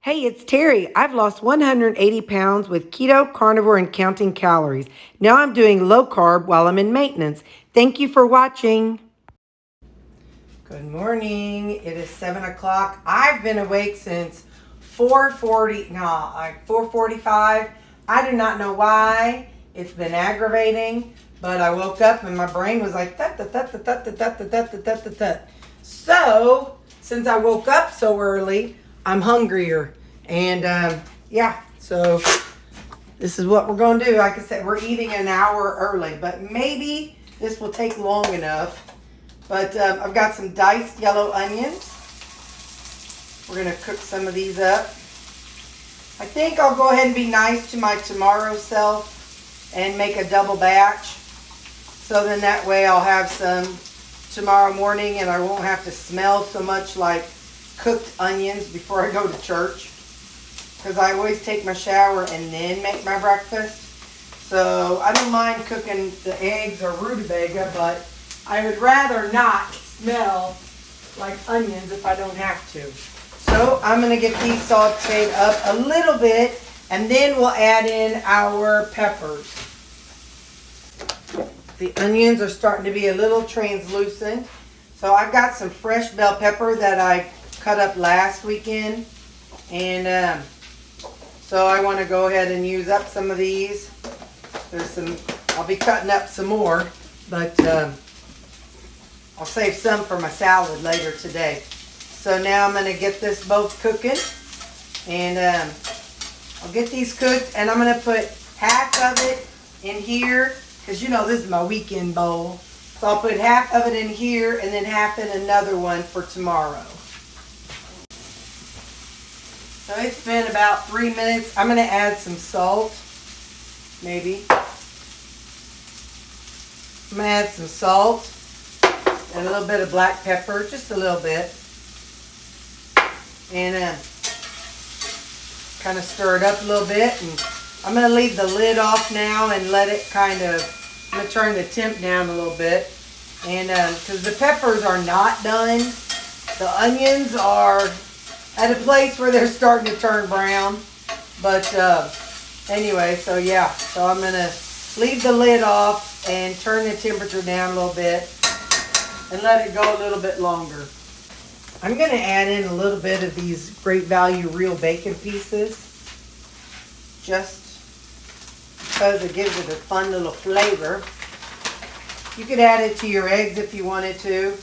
Hey, it's Terry. I've lost 180 pounds with keto, carnivore, and counting calories. Now I'm doing low carb while I'm in maintenance. Thank you for watching. Good morning. It is 7 o'clock. I've been awake since 4:45. I do not know why. It's been aggravating, but I woke up and my brain was like, tut, tut, tut, tut, tut, tut, tut, tut, tut, tut, tut. So, since I woke up so early, I'm hungrier. And yeah, so this is what we're going to do. Like I said, we're eating an hour early, but maybe this will take long enough. But I've got some diced yellow onions. We're going to cook some of these up. I think I'll go ahead and be nice to my tomorrow self and make a double batch. So then that way I'll have some tomorrow morning and I won't have to smell so much like cooked onions before I go to church. Because I always take my shower and then make my breakfast. So I don't mind cooking the eggs or rutabaga, but I would rather not smell like onions if I don't have to. So I'm going to get these sauteed up a little bit, and then we'll add in our peppers. The onions are starting to be a little translucent. So I've got some fresh bell pepper that I cut up last weekend. And so I want to go ahead and use up some of these. I'll be cutting up some more, but I'll save some for my salad later today. So now I'm going to get this both cooking, and I'll get these cooked, and I'm going to put half of it in here, because you know this is my weekend bowl. So I'll put half of it in here, and then half in another one for tomorrow. So it's been about 3 minutes. I'm going to add some salt, maybe. I'm going to add some salt and a little bit of black pepper, just a little bit. And kind of stir it up a little bit. And I'm going to leave the lid off now and let it I'm going to turn the temp down a little bit. And because the peppers are not done, the onions are at a place where they're starting to turn brown. But anyway, so yeah. So I'm going to leave the lid off and turn the temperature down a little bit and let it go a little bit longer. I'm going to add in a little bit of these Great Value real bacon pieces, just because it gives it a fun little flavor. You could add it to your eggs if you wanted to.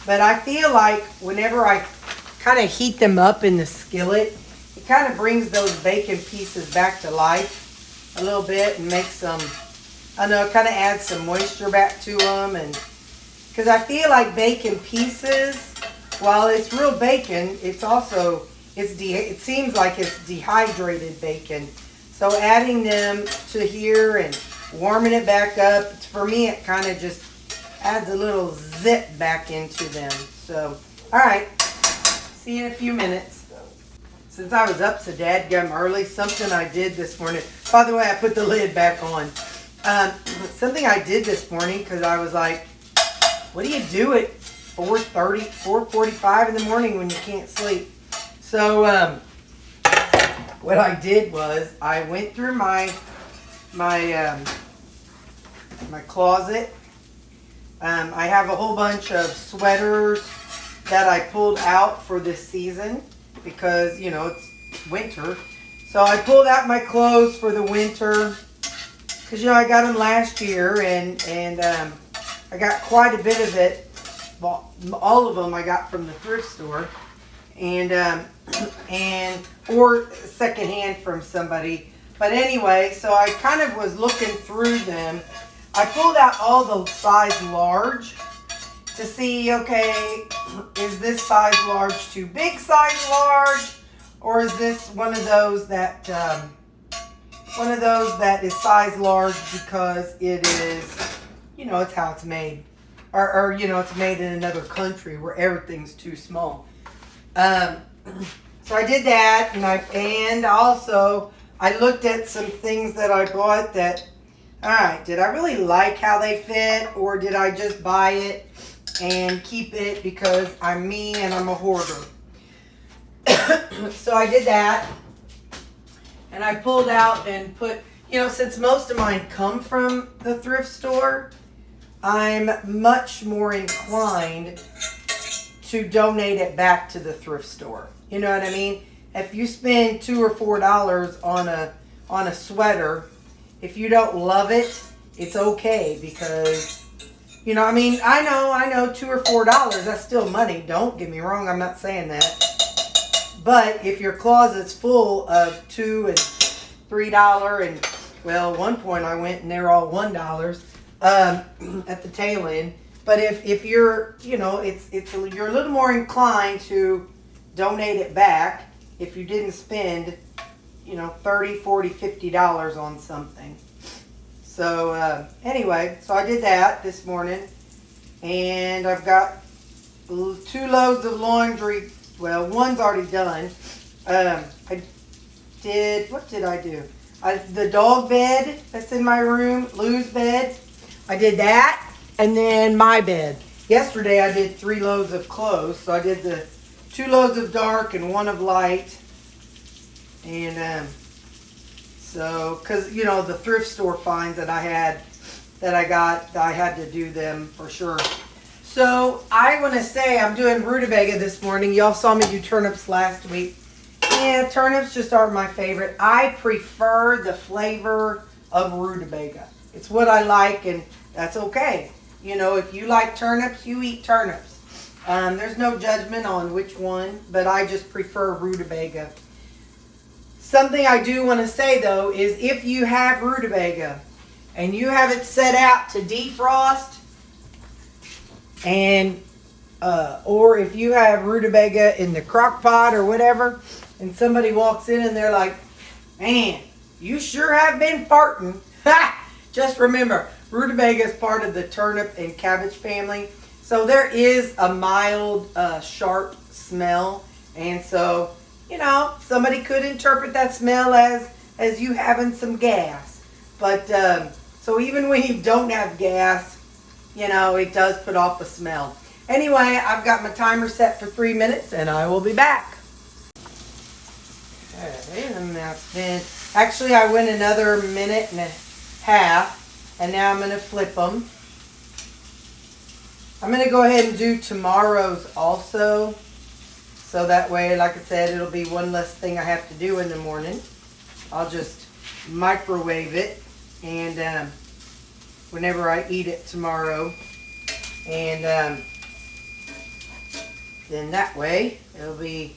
But I feel like whenever I kind of heat them up in the skillet, it kind of brings those bacon pieces back to life a little bit and makes them, I don't know, kind of adds some moisture back to them. And because I feel like bacon pieces, while it's real bacon, it's also, it seems like it's dehydrated bacon. So adding them to here and warming it back up, for me it kind of just adds a little zip back into them. So, all right. See you in a few minutes. Since I was up so dadgum early, something I did this morning. By the way, I put the lid back on. Something I did this morning, because I was like, what do you do at 4:30, 4:45 in the morning when you can't sleep? So what I did was I went through my closet. I have a whole bunch of sweaters that I pulled out for this season because, you know, it's winter. So I pulled out my clothes for the winter because, you know, I got them last year and I got quite a bit of it. Well, all of them I got from the thrift store or secondhand from somebody. But anyway, so I kind of was looking through them. I pulled out all the size large to see, okay, is this size large too big size large, or is this one of those that is size large because it is, you know, it's how it's made, or you know, it's made in another country where everything's too small. So I did that, and also I looked at some things that I bought that, all right, did I really like how they fit, or did I just buy it and keep it because I'm me and I'm a hoarder? So I did that. And I pulled out and put, since most of mine come from the thrift store, I'm much more inclined to donate it back to the thrift store. You know what I mean? If you spend $2 or $4 on a sweater, if you don't love it, it's okay because, I know $2 or $4, that's still money. Don't get me wrong, I'm not saying that. But if your closet's full of $2 and $3 and, well, one point I went and they're all $1 at the tail end. But if you're, you're a little more inclined to donate it back if you didn't spend, $30, $40, $50 on something. So anyway, so I did that this morning, and I've got 2 loads of laundry. Well, one's already done. What did I do? The dog bed that's in my room, Lou's bed, I did that, and then my bed. Yesterday I did 3 loads of clothes, so I did the 2 loads of dark and 1 of light. And so, because the thrift store finds that I had to do them for sure. So I want to say I'm doing rutabaga this morning. Y'all saw me do turnips last week. Yeah, turnips just aren't my favorite. I prefer the flavor of rutabaga. It's what I like, and that's okay. If you like turnips, you eat turnips. There's no judgment on which one, but I just prefer rutabaga. Something I do want to say, though, is if you have rutabaga and you have it set out to defrost, and or if you have rutabaga in the crock pot or whatever, and somebody walks in and they're like, man, you sure have been farting. Just remember, rutabaga is part of the turnip and cabbage family. So there is a mild, sharp smell. And so, somebody could interpret that smell as you having some gas. But, so even when you don't have gas, it does put off a smell. Anyway, I've got my timer set for 3 minutes, and I will be back. Okay, and that's been, actually I went another minute and a half, and now I'm going to flip them. I'm going to go ahead and do tomorrow's also, so that way, like I said, it'll be one less thing I have to do in the morning. I'll just microwave it, and whenever I eat it tomorrow, and then that way it'll be,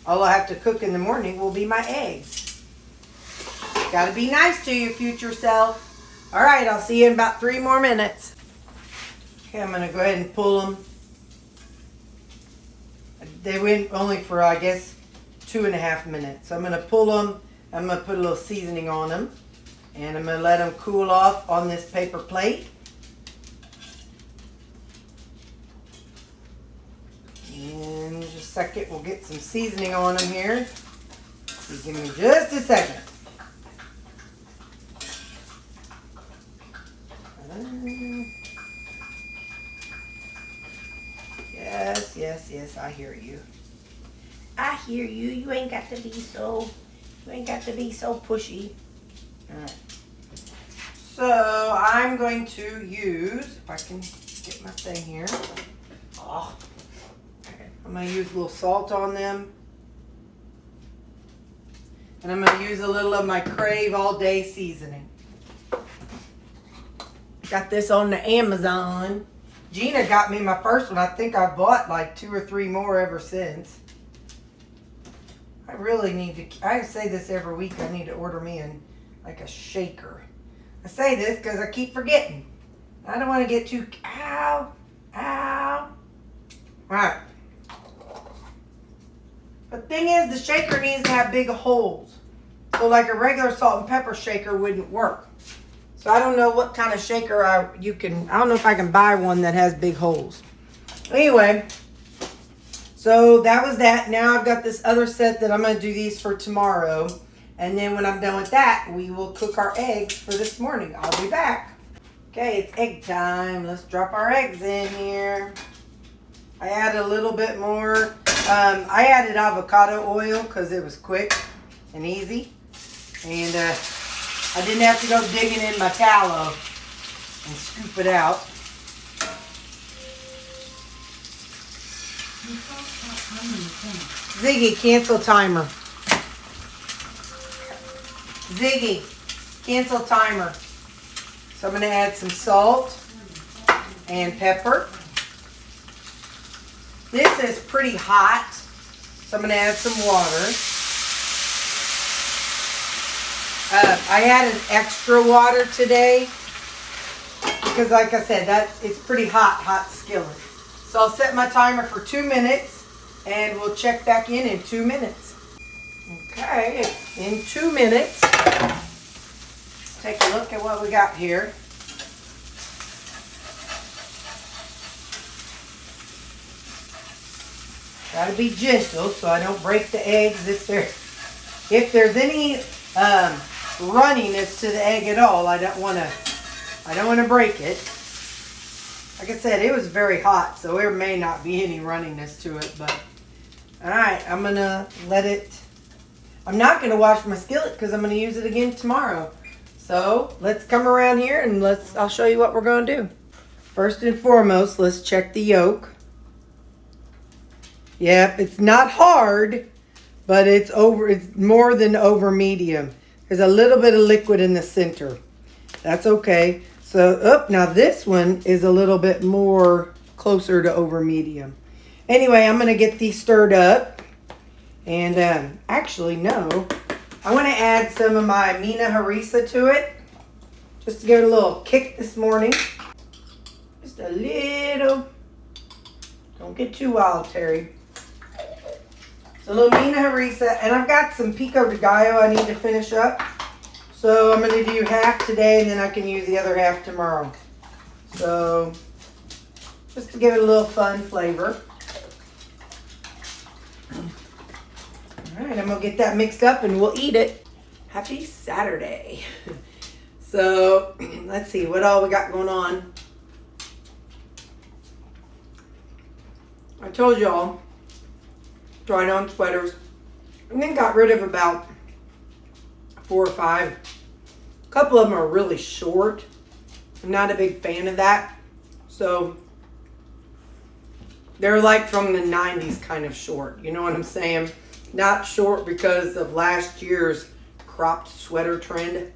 all I have to cook in the morning will be my eggs. Gotta be nice to your future self. All right, I'll see you in about 3 more minutes. Okay, I'm gonna go ahead and pull them. They went only for, I guess, 2.5 minutes. So I'm gonna pull them. I'm gonna put a little seasoning on them, and I'm gonna let them cool off on this paper plate. And just a second, we'll get some seasoning on them here. So give me just a second. Yes, I hear you. I hear you. You ain't got to be so pushy. All right. So I'm going to use, if I can get my thing here. Oh. Okay. I'm going to use a little salt on them. And I'm going to use a little of my Crave All Day seasoning. Got this on the Amazon. Gina got me my first one. I think I bought like 2 or 3 more ever since. I really need to, I say this every week, I need to order me like a shaker. I say this because I keep forgetting. I don't want to get too, ow. Alright. The thing is, the shaker needs to have big holes. So like a regular salt and pepper shaker wouldn't work. So I don't know what kind of shaker I don't know if I can buy one that has big holes. Anyway, so that was that. Now I've got this other set that I'm going to do these for tomorrow. And then when I'm done with that, we will cook our eggs for this morning. I'll be back. Okay, it's egg time. Let's drop our eggs in here. I added a little bit more. I added avocado oil because it was quick and easy. And I didn't have to go digging in my tallow and scoop it out. Ziggy, cancel timer. Ziggy, cancel timer. So I'm going to add some salt and pepper. This is pretty hot, so I'm going to add some water. I added extra water today because, like I said, it's pretty hot skillet. So I'll set my timer for 2 minutes, and we'll check back in 2 minutes. Okay, in 2 minutes, let's take a look at what we got here. Gotta be gentle so I don't break the eggs if there's any runniness to the egg at all. I don't want to break it. Like I said, it was very hot, so there may not be any runniness to it. But all right, I'm gonna let it. I'm not gonna wash my skillet because I'm gonna use it again tomorrow. So let's come around here and I'll show you what we're gonna do. First and foremost, let's check the yolk. Yep, it's not hard, but it's more than over medium. There's a little bit of liquid in the center. That's okay. So, now this one is a little bit more closer to over medium. Anyway, I'm going to get these stirred up. And actually, no. I want to add some of my Mina harissa to it. Just to give it a little kick this morning. Just a little. Don't get too wild, Terry. A little Mina harissa, and I've got some pico de gallo I need to finish up. So I'm going to do half today, and then I can use the other half tomorrow. So just to give it a little fun flavor. All right, I'm going to get that mixed up, and we'll eat it. Happy Saturday. So let's see what all we got going on. I told y'all. Tried on sweaters and then got rid of about 4 or 5. A couple of them are really short. I'm not a big fan of that. So they're like from the 90s kind of short. You know what I'm saying? Not short because of last year's cropped sweater trend.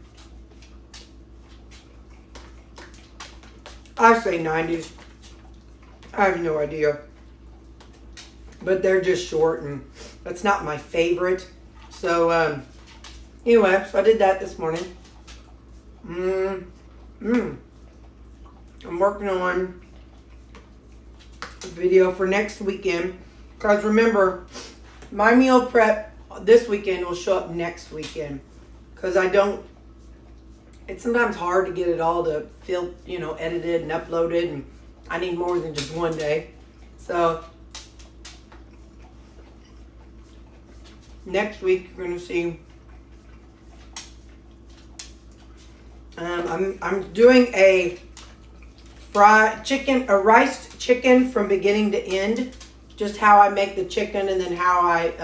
I say 90s. I have no idea. But they're just short, and that's not my favorite. So, anyway, so I did that this morning. I'm working on a video for next weekend. Because remember, my meal prep this weekend will show up next weekend. Because it's sometimes hard to get it all to feel, edited and uploaded. And I need more than just one day. So next week you're gonna see. I'm doing a fried chicken, a riced chicken from beginning to end. Just how I make the chicken and then how I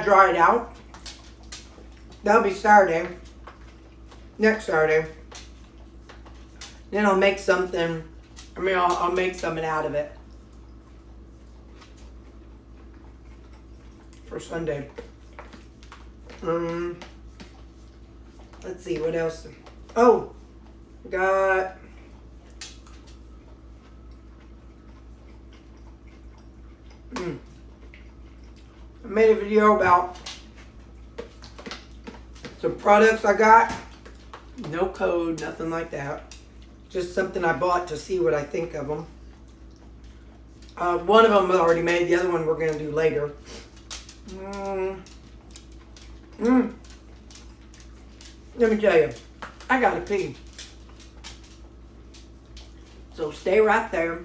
dry it out. That'll be Saturday. Next Saturday. Then I'll make something. I'll make something out of it. For Sunday. Let's see what else. Oh, got I made a video about some products I got. No code, nothing like that. Just something I bought to see what I think of them. One of them I already made. The other one we're going to do later. Let me tell you, I gotta pee. So stay right there,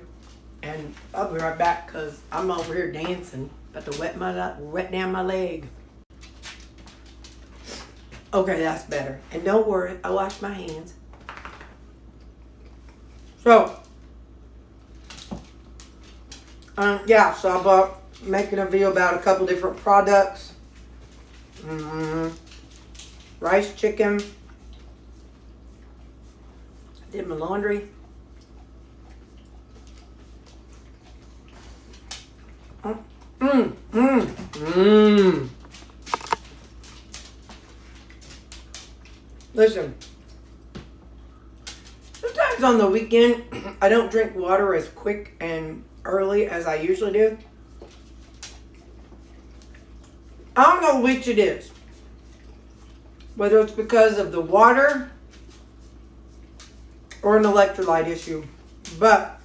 and I'll be right back because I'm over here dancing, about to wet down my leg. Okay, that's better. And don't worry, I washed my hands. So Yeah, so I bought, making a video about a couple different products. Rice chicken. Did my laundry. Listen, sometimes on the weekend, I don't drink water as quick and early as I usually do. I don't know which it is. Whether it's because of the water or an electrolyte issue. But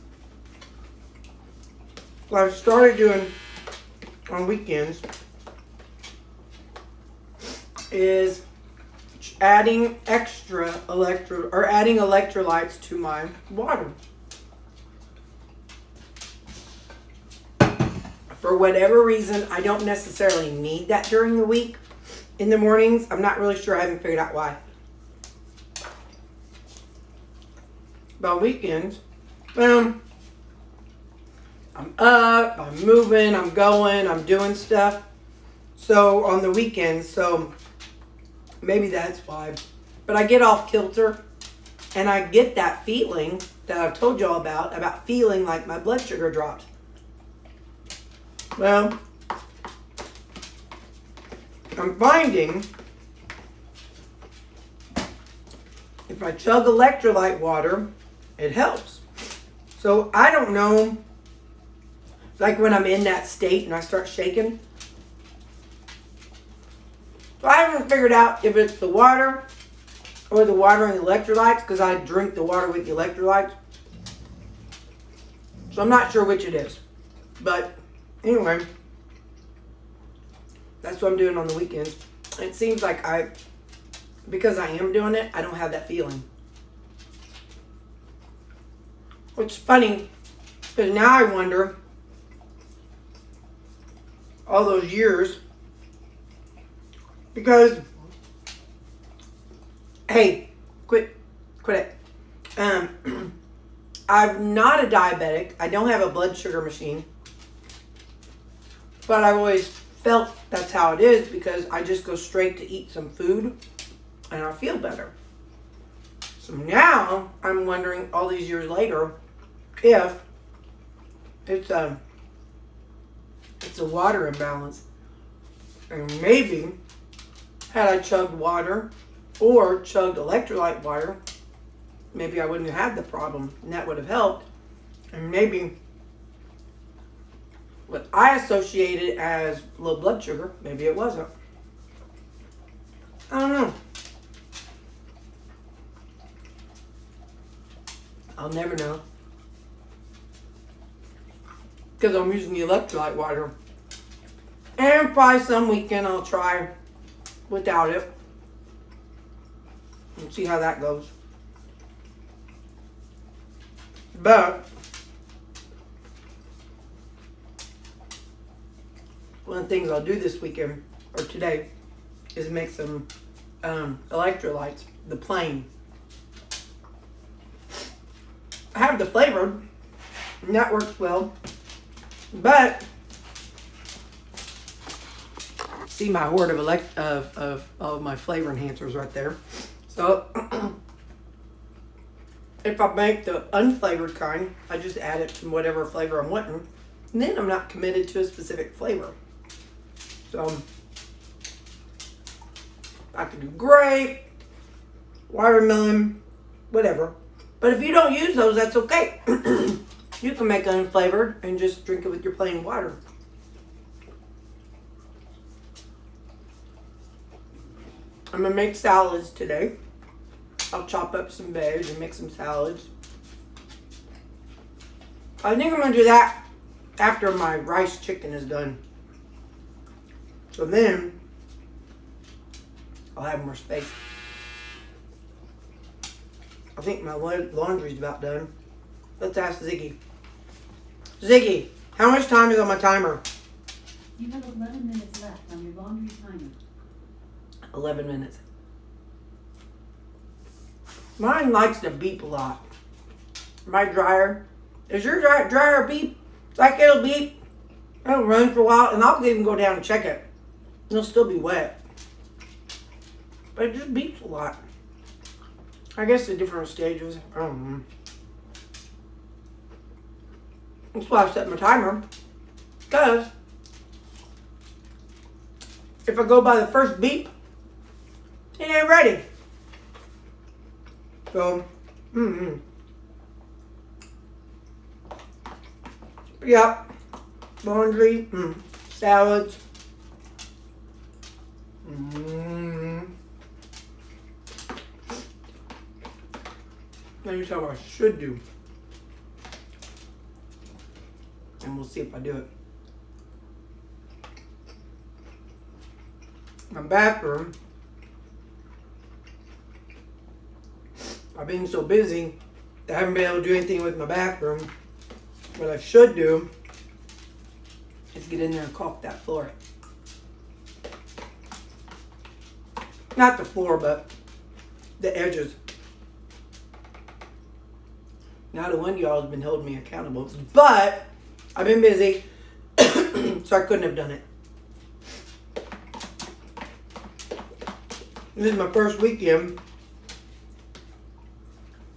what I've started doing on weekends is adding adding electrolytes to my water. For whatever reason, I don't necessarily need that during the week. In the mornings, I'm not really sure. I haven't figured out why. But on weekends, I'm up, I'm moving, I'm going, I'm doing stuff. So on the weekends, so maybe that's why. But I get off kilter and I get that feeling that I've told y'all about feeling like my blood sugar dropped. Well, I'm finding if I chug electrolyte water, it helps. So I don't know, like when I'm in that state and I start shaking. So I haven't figured out if it's the water or the water and the electrolytes, because I drink the water with the electrolytes. So I'm not sure which it is. But anyway, that's what I'm doing on the weekends. It seems like because I am doing it, I don't have that feeling. Which is funny, because now I wonder, all those years, because, hey, quit it. I'm not a diabetic. I don't have a blood sugar machine. But I've always felt that's how it is, because I just go straight to eat some food and I feel better. So now I'm wondering, all these years later, if it's a water imbalance. And maybe had I chugged water or chugged electrolyte water, maybe I wouldn't have had the problem, and that would have helped. And maybe what I associated as low blood sugar, maybe it wasn't. I don't know. I'll never know. Because I'm using the electrolyte water. And probably some weekend I'll try without it. And see how that goes. But one of the things I'll do this weekend, or today, is make some electrolytes, the plain. I have the flavored, and that works well. But see my hoard of my flavor enhancers right there. So if I make the unflavored kind, I just add it to whatever flavor I'm wanting, and then I'm not committed to a specific flavor. So I could do grape, watermelon, whatever. But if you don't use those, that's okay. You can make unflavored and just drink it with your plain water. I'm going to make salads today. I'll chop up some veg and make some salads. I think I'm going to do that after my rice chicken is done. So then I'll have more space. I think my laundry's about done. Let's ask Ziggy. Ziggy, how much time is on my timer? You have 11 minutes left on your laundry timer. 11 minutes. Mine likes to beep a lot. My dryer. Does your dryer beep? Like it'll run for a while, and I'll even go down and check it. It'll still be wet. But it just beeps a lot. I guess the different stages. I don't know. That's why I set my timer. Because if I go by the first beep, it ain't ready. So, Yep. Laundry, salads. Let me tell you what I should do. And we'll see if I do it. My bathroom. I've been so busy that I haven't been able to do anything with my bathroom. What I should do is get in there and caulk that floor. Not the floor, but the edges. Not a one of y'all has been holding me accountable, but I've been busy, so I couldn't have done it. This is my first weekend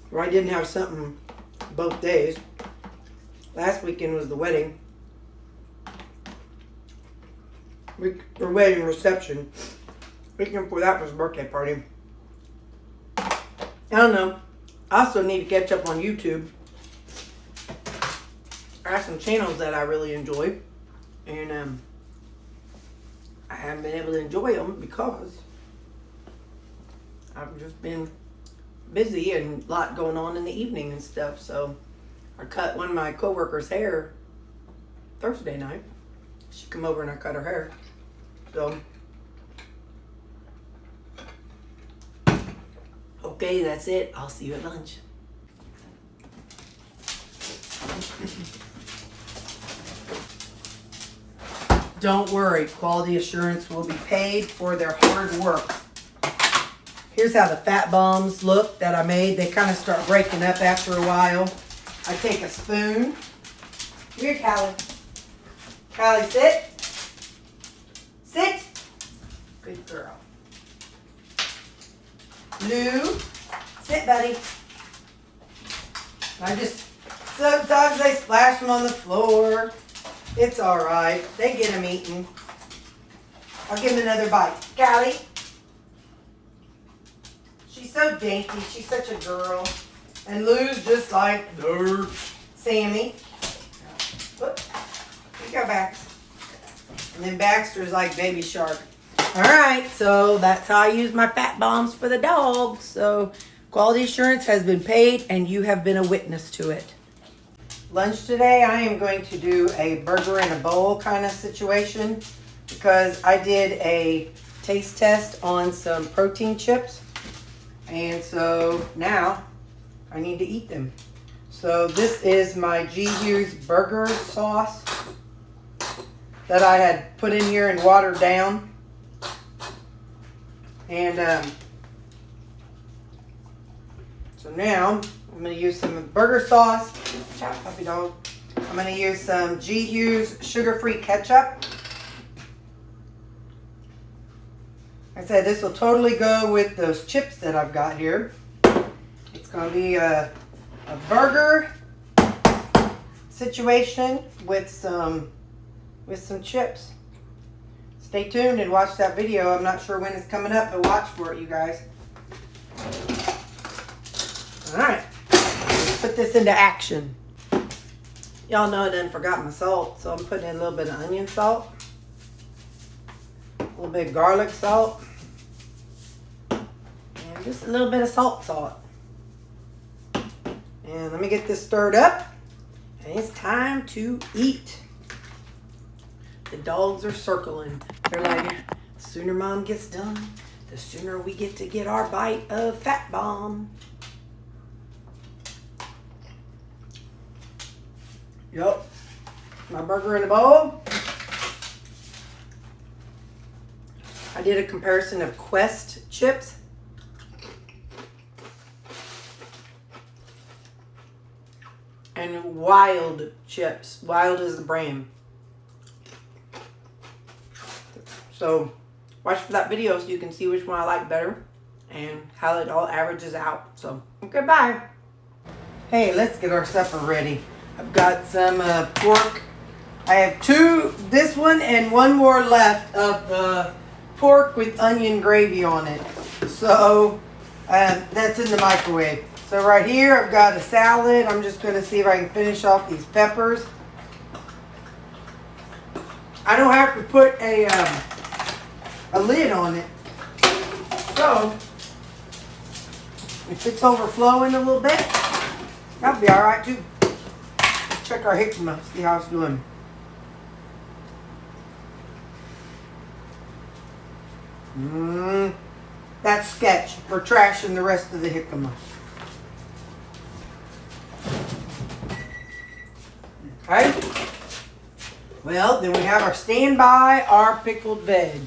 where I didn't have something both days. Last weekend was the wedding. Or wedding reception. Weekend before that was a birthday party. I don't know. I also need to catch up on YouTube. I have some channels that I really enjoy. And I haven't been able to enjoy them because I've just been busy and a lot going on in the evening and stuff. So I cut one of my coworkers' hair Thursday night. She come over and I cut her hair. So, okay, that's it. I'll see you at lunch. Don't worry, quality assurance will be paid for their hard work. Here's how the fat bombs look that I made. They kind of start breaking up after a while. I take a spoon. Here, Callie. Callie, sit. Sit. Good girl. Lou, sit, buddy. Sometimes they splash them on the floor. It's all right. They get them eaten. I'll give them another bite. Callie. She's so dainty. She's such a girl. And Lou's just like Sammy. Whoop. Here you go, Bax. And then Baxter's like Baby Shark. All right, so that's how I use my fat bombs for the dogs. So quality assurance has been paid and you have been a witness to it. Lunch today, I am going to do a burger in a bowl kind of situation because I did a taste test on some protein chips. And so now I need to eat them. So this is my G. Hughes burger sauce that I had put in here and watered down. And so now I'm going to use some burger sauce. Ciao, puppy dog. I'm going to use some G. Hughes sugar-free ketchup. Like I said, this will totally go with those chips that I've got here. It's going to be a burger situation with some chips. Stay tuned and watch that video. I'm not sure when it's coming up, but watch for it, you guys. Alright, let's put this into action. Y'all know I done forgot my salt, so I'm putting in a little bit of onion salt, a little bit of garlic salt, and just a little bit of salt. And let me get this stirred up, and it's time to eat. The dogs are circling. They're like, the sooner Mom gets done, the sooner we get to get our bite of fat bomb. Yup. My burger in a bowl. I did a comparison of Quest chips. and Wild chips. Wild is the brand. So watch for that video so you can see which one I like better and how it all averages out. So, okay, bye. Hey, let's get our supper ready. I've got some pork. I have two, this one and one more left of pork with onion gravy on it. So, that's in the microwave. So right here, I've got a salad. I'm just going to see if I can finish off these peppers. I don't have to put a lid on it. So, if it's overflowing a little bit, that'll be all right too. Let's check our jicama, see how it's doing. That's sketch. We're trashing the rest of the jicama. Okay. Well, then we have our standby, our pickled veg.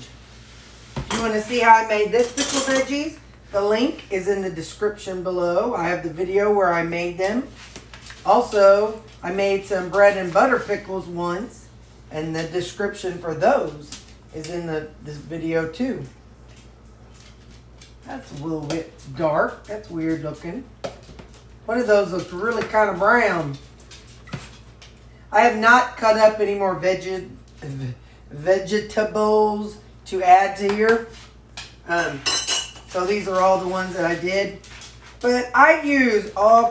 If you want to see how I made this pickled veggies, the link is in the description below. I have the video where I made them. Also, I made some bread and butter pickles once, and the description for those is in this video too. That's a little bit dark. That's weird looking. One of those looks really kind of brown. I have not cut up any more vegetables to add to here. So these are all the ones that I did. But I use all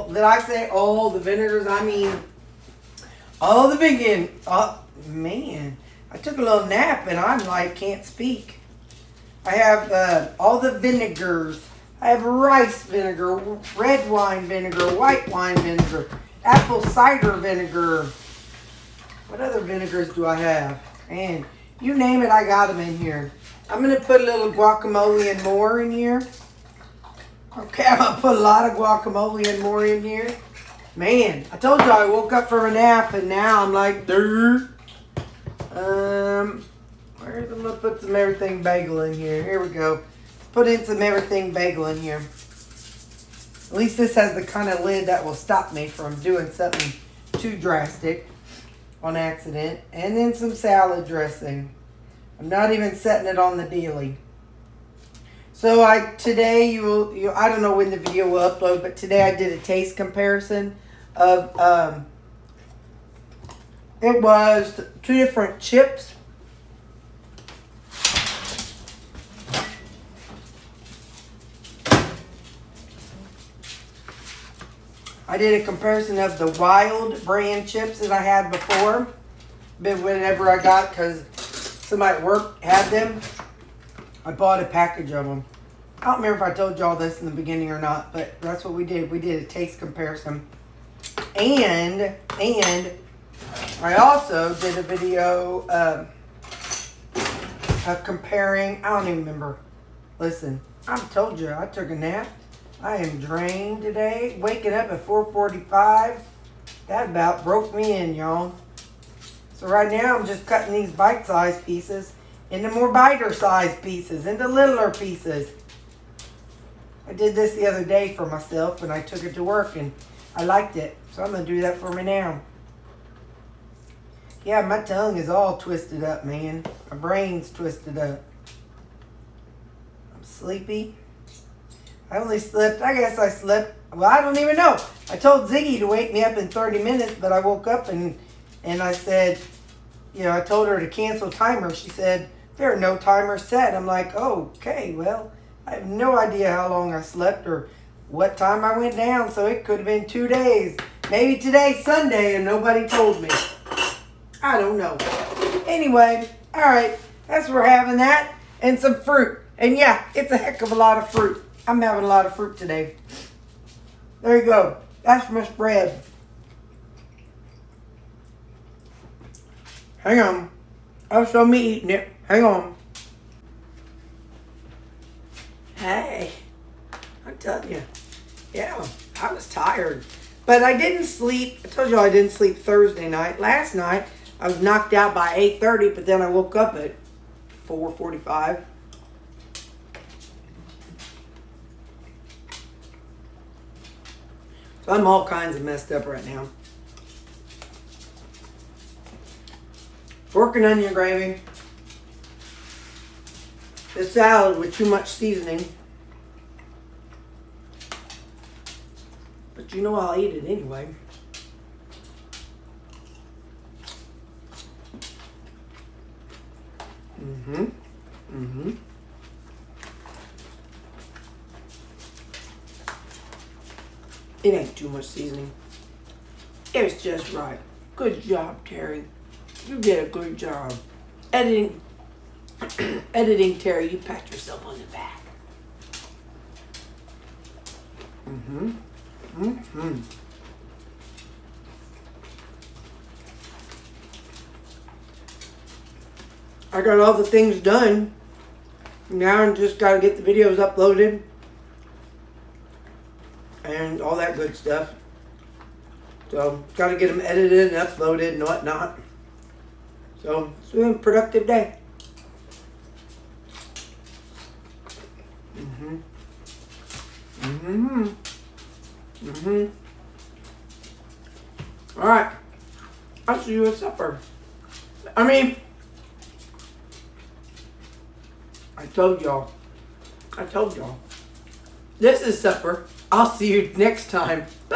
the vinegars, I mean all the vegan. Oh man, I took a little nap and I'm like can't speak. I have all the vinegars. I have rice vinegar, red wine vinegar, white wine vinegar, apple cider vinegar. What other vinegars do I have? And you name it, I got them in here. I'm going to put a little guacamole and more in here. Okay, I'm going to put a lot of guacamole and more in here. Man, I told you I woke up from a nap and now I'm like, I'm going to put some everything bagel in here. Here we go. Put in some everything bagel in here. At least this has the kind of lid that will stop me from doing something too drastic on accident. And then some salad dressing. I'm not even setting it on the daily. So today I don't know when the video will upload, but today I did a taste comparison of it was two different chips. I did a comparison of the Wild brand chips that I had before, but whenever I got, because somebody at work had them, I bought a package of them. I don't remember if I told y'all this in the beginning or not, but that's what we did. We did a taste comparison. And I also did a video of comparing, I don't even remember. Listen, I told you, I took a nap. I am drained today. Waking up at 4:45. That about broke me in, y'all. So right now I'm just cutting these bite-sized pieces into more biter-sized pieces, into littler pieces. I did this the other day for myself and I took it to work and I liked it. So I'm going to do that for me now. Yeah, my tongue is all twisted up, man. My brain's twisted up. I'm sleepy. I only slept, I guess I slept, well, I don't even know. I told Ziggy to wake me up in 30 minutes, but I woke up and I said, I told her to cancel timer. She said, there are no timers set. I'm like, oh, okay, well, I have no idea how long I slept or what time I went down, so it could have been 2 days. Maybe today's Sunday and nobody told me. I don't know. Anyway, all right, that's we're having that and some fruit. And yeah, it's a heck of a lot of fruit. I'm having a lot of fruit today. There you go. That's my spread. Hang on. I'll show me eating it. Hang on. Hey. I'm telling you. Yeah, I was tired. But I didn't sleep. I told you I didn't sleep Thursday night. Last night, I was knocked out by 8:30, but then I woke up at 4:45. I'm all kinds of messed up right now. Pork and onion gravy. This salad with too much seasoning. But you know I'll eat it anyway. It ain't too much seasoning. It's just right. Good job, Terri. You did a good job. Editing, Terri, you pat yourself on the back. I got all the things done. Now I just got to get the videos uploaded and all that good stuff. So, got to get them edited and uploaded and whatnot. So, it's been a productive day. Alright. I'll see you at supper. I told y'all. This is supper. I'll see you next time. Bye.